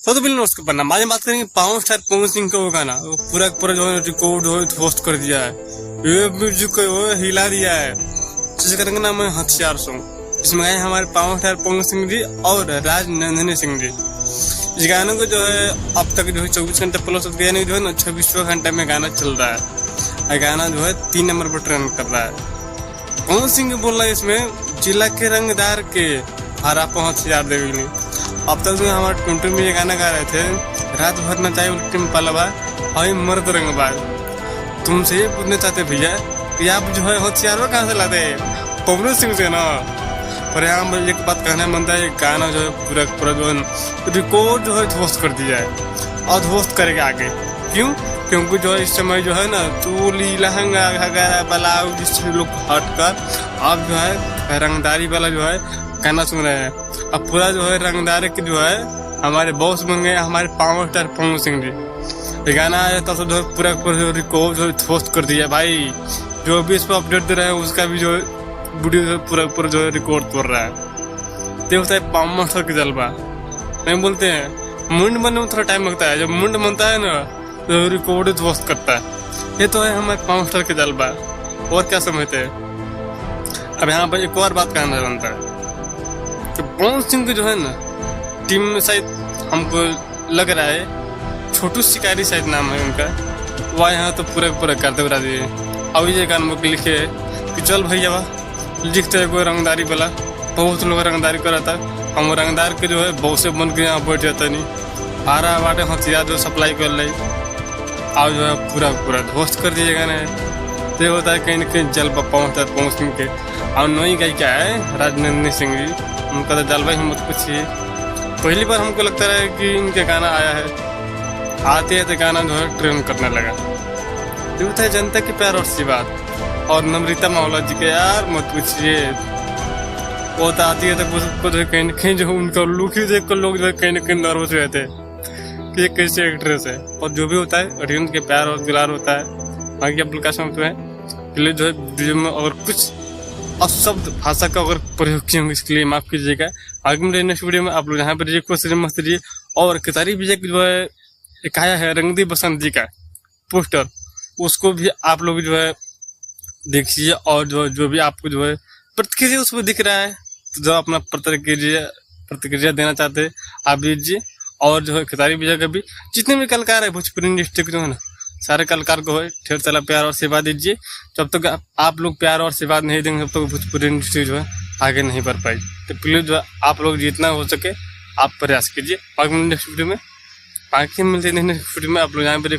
सबसे पहले नोट्स पढ़ना। बाद में बात करेंगे पावर स्टार पवन सिंह का वो गाना, वो पूरा पूरा जो है रिकॉर्ड होस्ट कर दिया है, ये म्यूजिक को वो हिला दिया है। जिसका करेंगे नाम है हथियार सॉन्ग। इसमें गाए हमारे पावर स्टार पवन सिंह जी और राजनंदनी सिंह जी। इस गाने को जो है अब तक जो है 24 घंटे प्लस यानी जो है ना 26वां घंटे में गाना चल रहा है। ये गाना जो है 3 नंबर पर ट्रेंड कर रहा है। पवन सिंह बोल रहा है इसमें जिला के रंगदार के हरा पहुंच यार देवी। अब तक जो हमारे टुनटुन में ये गाना गा रहे थे, रात भर न चाहे उल्टी में पलवा और मर्द रंगबाज। तुमसे ये पूछना चाहते भैया कि आप जो है होशियार कहाँ से लाते पवन सिंह से ना। पर यहाँ पर एक बात कहना बनता है, गाना जो है पूरा पूरा जो है रिकॉर्ड जो है ध्वस्त कर दिया है और ध्वस्त करेगा आगे। क्यों? क्योंकि जो है इस समय जो है ना चोली लहंगा घाघरा ब्लाउज जिससे लोग हटकर आप जो है रंगदारी वाला जो है गाना सुन रहे हैं। अब पूरा जो है रंगदारी की जो है हमारे बॉस बन गए हमारे पावर स्टार पवन सिंह जी। ये गाना आया तब जो है पूरा पूरा रिकॉर्ड जो ध्वस्त कर दिया भाई। जो भी इस पर अपडेट दे रहे हैं उसका भी जो वीडियो पूरा पूरा जो है रिकॉर्ड कर रहा है। तो होता है पावर स्टार की जलवा। नहीं बोलते हैं मुंड बनने में थोड़ा टाइम लगता है, जब मुंड बनता है ना तो रिकॉर्ड ध्वस्त करता है। ये तो है हमारे पावर स्टार के जलवा। और क्या समझते हैं? अब यहाँ पर एक और बात कहना बनता है कि पवन सिंह को जो है ना टीम में शायद हमको लग रहा है छोटू शिकारी शायद नाम है उनका, वह यहाँ तो पूरा पूरा करते हुए दिए। अब ये गाना मुझे लिखे कि चल भैया वाह लिखते है कोई रंगदारी वाला, बहुत लोग रंगदारी कर रहा था। हम रंगदार के जो है बहुत से बन के यहाँ बैठ जाता नहीं हारा बाटे हथियार जो सप्लाई कर ली और जो है पूरा पूरा ध्वस्त कर दिए गाने। तो होता है कहीं ना कहीं जलवा पहुँचता है पवन सिंह के। और नई गाय क्या है राजनंदनी सिंह जी, उनका तो जलवा ही मत पूछिए। पहली बार हमको लगता है कि इनके गाना आया है, आते हैं तो गाना जो है ट्रेंड करने लगा। ये होता है जनता की प्यार और सी बात। और नम्रता मावला जी के यार मत पूछिए, वो तो आती है तो कहीं ना कहीं जो उनका लुक ही देख कर लोग जो है कहीं ना कहीं नर्वस रहते हैं कि ये कैसे एक्ट्रेस है। और जो भी होता है ऑडियंस के प्यार और दुलार होता है। बाकी एप्लीकेशन तो है इसलिए जो है वीडियो में अगर कुछ अशब्द भाषा का अगर प्रयोग किए होंगे इसके लिए माफ कीजिएगा। आगे मेरे नेक्स्ट वीडियो में आप लोग यहाँ पर रिक्वेस्ट मस्त रहिए। और केतारी विजय जो है एक आया है रंगदी बसंत जी का पोस्टर, उसको भी आप लोग जो है देखिए। और जो भी आपको जो है प्रतिक्रिया उसमें दिख रहा है तो जो अपना प्रतिक्रिया देना चाहते हैं आप दीजिए। और जो है केतारी विजय का भी जितने भी कलाकार है भोजपुरी इंडस्ट्री के जो है ना सारे कलाकार को है ढेर सारा प्यार और सेवा दीजिए। जब तक आप लोग प्यार और सेवा नहीं देंगे तब तक भोजपुरी इंडस्ट्री जो है आगे नहीं बढ़ पाएगी। तो प्लीज जो है आप लोग जितना हो सके आप प्रयास कीजिए। बाकी नेक्स्ट वीडियो में बाकी मिलते हैं नेक्स्ट वीडियो में। आप लोग यहाँ पर